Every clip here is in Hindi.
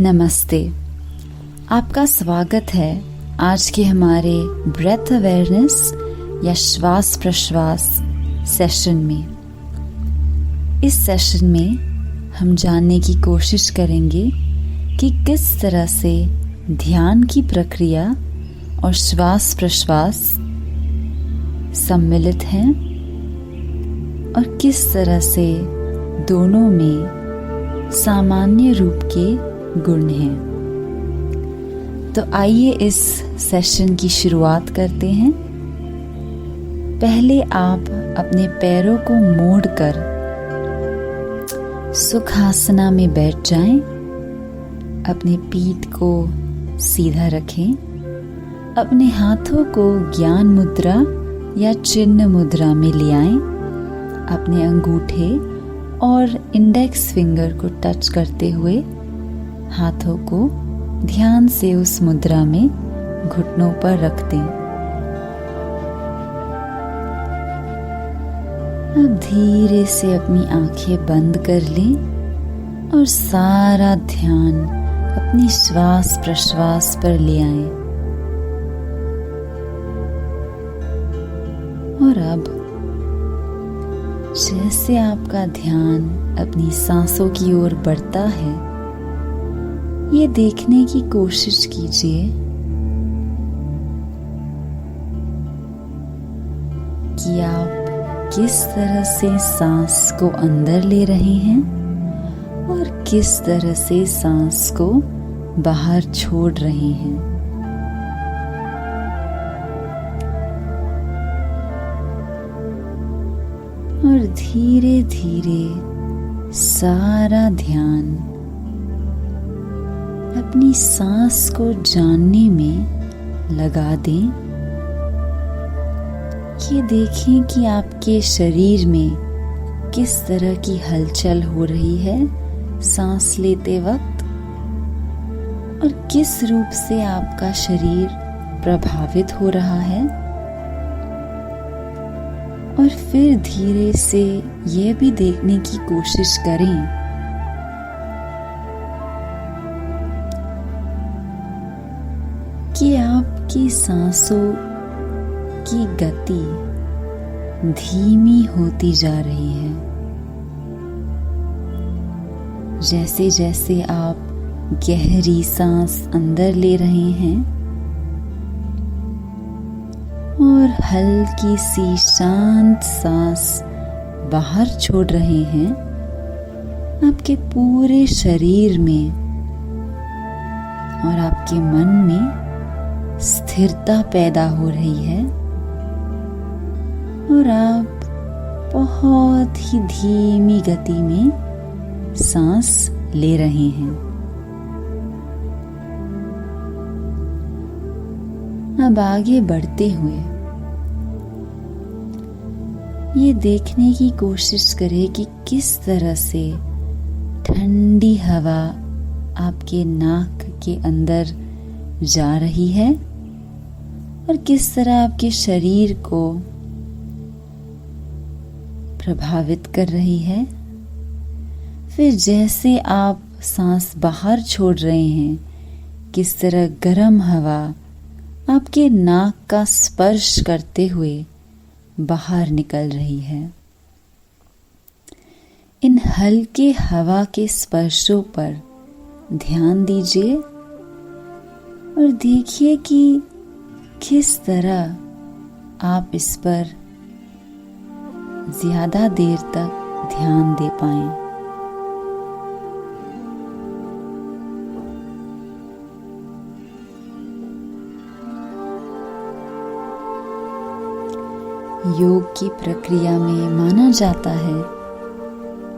नमस्ते। आपका स्वागत है आज के हमारे ब्रेथ अवेयरनेस या श्वास प्रश्वास सेशन में। इस सेशन में हम जानने की कोशिश करेंगे कि किस तरह से ध्यान की प्रक्रिया और श्वास प्रश्वास सम्मिलित हैं और किस तरह से दोनों में सामान्य रूप के गुण हैं। तो आइए इस सेशन की शुरुआत करते हैं। पहले आप अपने पैरों को मोड़कर सुखासना में बैठ जाएं। अपनी पीठ को सीधा रखें। अपने हाथों को ज्ञान मुद्रा या चिन्ह मुद्रा में ले आएं। अपने अंगूठे और इंडेक्स फिंगर को टच करते हुए हाथों को ध्यान से उस मुद्रा में घुटनों पर रख दें। अब धीरे से अपनी आंखें बंद कर लें और सारा ध्यान अपनी श्वास प्रश्वास पर ले आएं। और अब जैसे आपका ध्यान अपनी सांसों की ओर बढ़ता है, ये देखने की कोशिश कीजिए कि आप किस तरह से सांस को अंदर ले रहे हैं और किस तरह से सांस को बाहर छोड़ रहे हैं। और धीरे धीरे सारा ध्यान अपनी सांस को जानने में लगा दें। ये देखें कि आपके शरीर में किस तरह की हलचल हो रही है सांस लेते वक्त और किस रूप से आपका शरीर प्रभावित हो रहा है। और फिर धीरे से ये भी देखने की कोशिश करें कि आपकी सांसों की गति धीमी होती जा रही है। जैसे जैसे आप गहरी सांस अंदर ले रहे हैं और हल्की सी शांत सांस बाहर छोड़ रहे हैं, आपके पूरे शरीर में और आपके मन में स्थिरता पैदा हो रही है और आप बहुत ही धीमी गति में सांस ले रहे हैं। अब आगे बढ़ते हुए ये देखने की कोशिश करें कि किस तरह से ठंडी हवा आपके नाक के अंदर जा रही है और किस तरह आपके शरीर को प्रभावित कर रही है। फिर जैसे आप सांस बाहर छोड़ रहे हैं, किस तरह गर्म हवा आपके नाक का स्पर्श करते हुए बाहर निकल रही है। इन हल्के हवा के स्पर्शों पर ध्यान दीजिए और देखिए कि किस तरह आप इस पर ज्यादा देर तक ध्यान दे पाएं। योग की प्रक्रिया में माना जाता है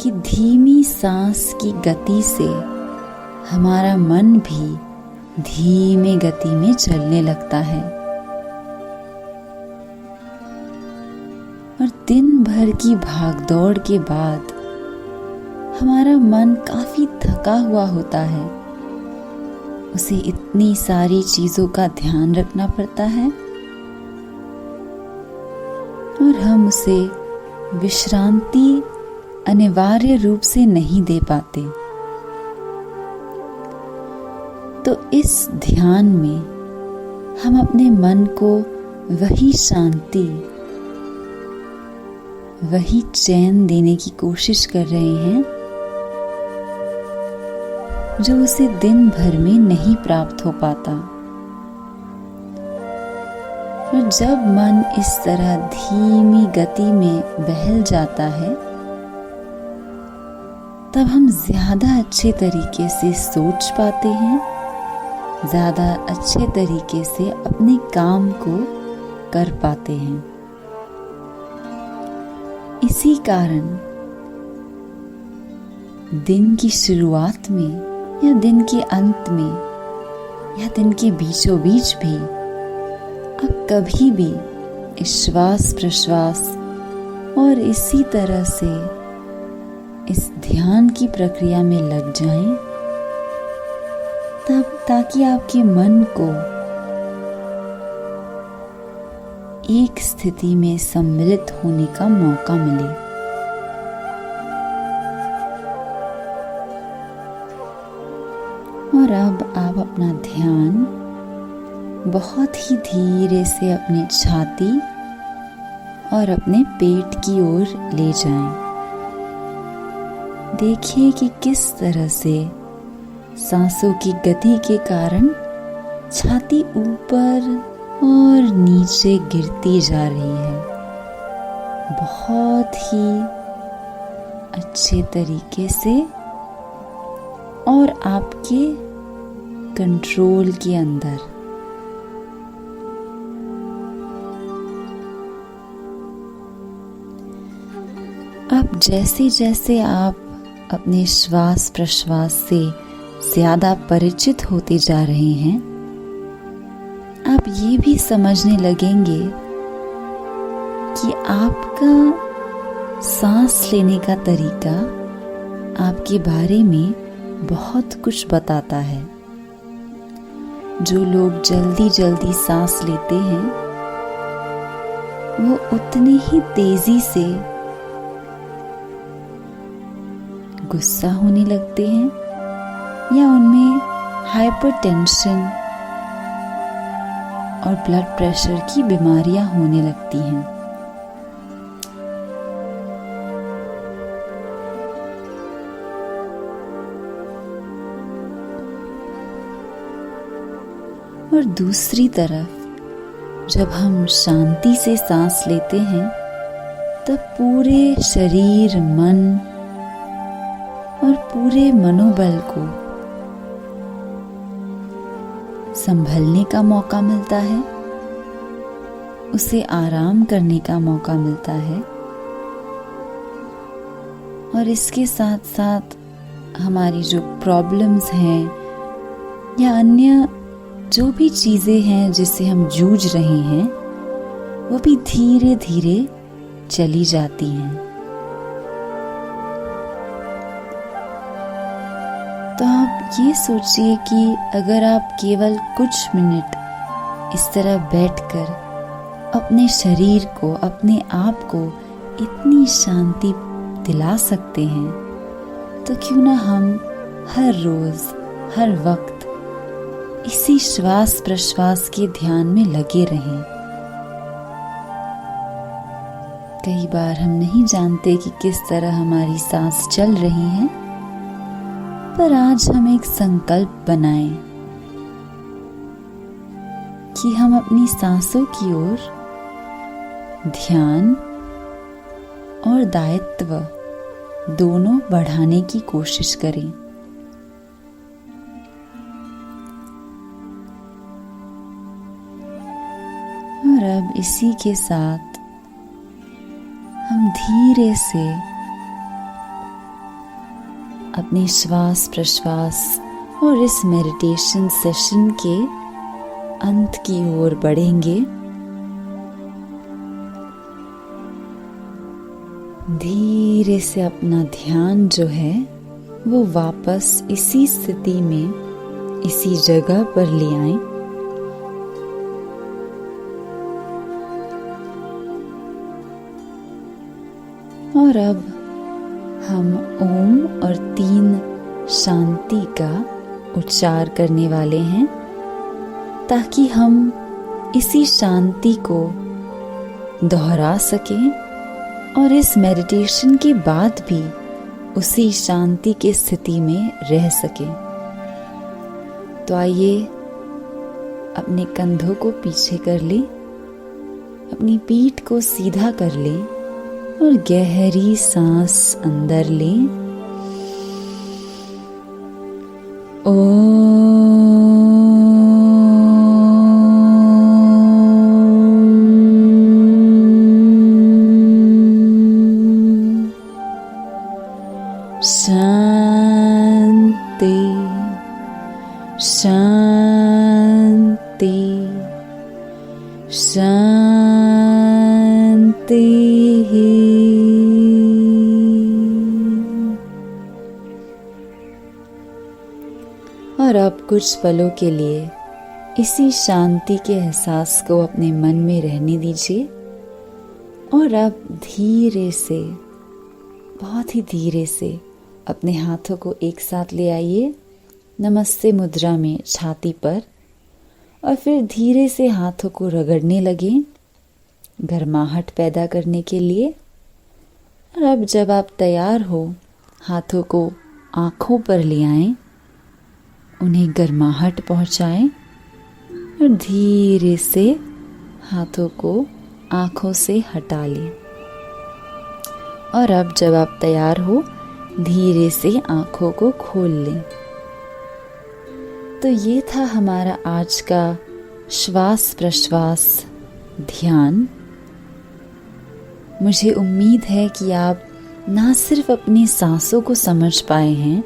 कि धीमी सांस की गति से हमारा मन भी धीमे गति में चलने लगता है और दिन भर की भागदौड़ के बाद हमारा मन काफी थका हुआ होता है। उसे इतनी सारी चीजों का ध्यान रखना पड़ता है और हम उसे विश्रांति अनिवार्य रूप से नहीं दे पाते। तो इस ध्यान में हम अपने मन को वही शांति, वही चैन देने की कोशिश कर रहे हैं जो उसे दिन भर में नहीं प्राप्त हो पाता। और जब मन इस तरह धीमी गति में बहल जाता है, तब हम ज्यादा अच्छे तरीके से सोच पाते हैं, ज्यादा अच्छे तरीके से अपने काम को कर पाते हैं। इसी कारण दिन की शुरुआत में या दिन के अंत में या दिन के बीचों बीच भी आप कभी भी इस श्वास प्रश्वास और इसी तरह से इस ध्यान की प्रक्रिया में लग जाएं, तब ताकि आपके मन को एक स्थिति में सम्मिलित होने का मौका मिले। और अब आप अपना ध्यान बहुत ही धीरे से अपने छाती और अपने पेट की ओर ले जाएं। देखिए कि किस तरह से सांसों की गति के कारण छाती ऊपर और नीचे गिरती जा रही है, बहुत ही अच्छे तरीके से और आपके कंट्रोल के अंदर। अब जैसे जैसे आप अपने श्वास प्रश्वास से ज्यादा परिचित होते जा रहे हैं, आप ये भी समझने लगेंगे कि आपका सांस लेने का तरीका आपके बारे में बहुत कुछ बताता है। जो लोग जल्दी जल्दी सांस लेते हैं, वो उतनी ही तेजी से गुस्सा होने लगते हैं या उनमें हाइपरटेंशन और ब्लड प्रेशर की बीमारियां होने लगती हैं। और दूसरी तरफ जब हम शांति से सांस लेते हैं, तब पूरे शरीर, मन और पूरे मनोबल को संभलने का मौका मिलता है, उसे आराम करने का मौका मिलता है। और इसके साथ साथ हमारी जो प्रॉब्लम्स हैं या अन्य जो भी चीजें हैं जिससे हम जूझ रहे हैं, वो भी धीरे धीरे चली जाती हैं। तो आप ये सोचिए कि अगर आप केवल कुछ मिनट इस तरह बैठकर अपने शरीर को, अपने आप को इतनी शांति दिला सकते हैं, तो क्यों ना हम हर रोज, हर वक्त इसी श्वास प्रश्वास के ध्यान में लगे रहें। कई बार हम नहीं जानते कि किस तरह हमारी सांस चल रही है, पर आज हम एक संकल्प बनाएं कि हम अपनी सांसों की ओर ध्यान और दायित्व दोनों बढ़ाने की कोशिश करें। और अब इसी के साथ हम धीरे से अपने श्वास प्रश्वास और इस मेडिटेशन सेशन के अंत की ओर बढ़ेंगे। धीरे से अपना ध्यान जो है वो वापस इसी स्थिति में, इसी जगह पर ले आएं। और अब हम ओम और 3 शांति का उच्चार करने वाले हैं, ताकि हम इसी शांति को दोहरा सकें और इस मेडिटेशन के बाद भी उसी शांति की स्थिति में रह सकें। तो आइए अपने कंधों को पीछे कर लें, अपनी पीठ को सीधा कर लें और गहरी सांस अंदर लें। शांति शांति शांति। और अब कुछ पलों के लिए इसी शांति के एहसास को अपने मन में रहने दीजिए और अब धीरे से, बहुत ही धीरे से अपने हाथों को एक साथ ले आइए नमस्ते मुद्रा में छाती पर, और फिर धीरे से हाथों को रगड़ने लगें गर्माहट पैदा करने के लिए। और अब जब आप तैयार हो, हाथों को आँखों पर ले आएं, उन्हें गर्माहट पहुँचाएं और धीरे से हाथों को आँखों से हटा लें। और अब जब आप तैयार हो, धीरे से आँखों को खोल लें। तो ये था हमारा आज का श्वास प्रश्वास ध्यान। मुझे उम्मीद है कि आप ना सिर्फ अपनी सांसों को समझ पाए हैं,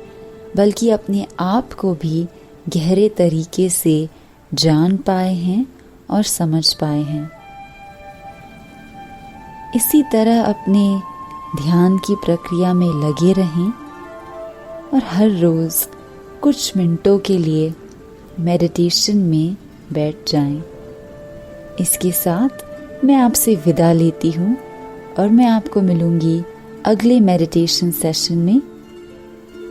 बल्कि अपने आप को भी गहरे तरीके से जान पाए हैं और समझ पाए हैं। इसी तरह अपने ध्यान की प्रक्रिया में लगे रहें और हर रोज़ कुछ मिनटों के लिए मेडिटेशन में बैठ जाएं। इसके साथ मैं आपसे विदा लेती हूँ और मैं आपको मिलूँगी अगले मेडिटेशन सेशन में,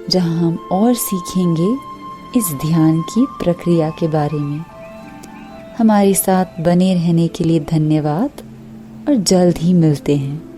जहाँ हम और सीखेंगे इस ध्यान की प्रक्रिया के बारे में। हमारे साथ बने रहने के लिए धन्यवाद और जल्द ही मिलते हैं।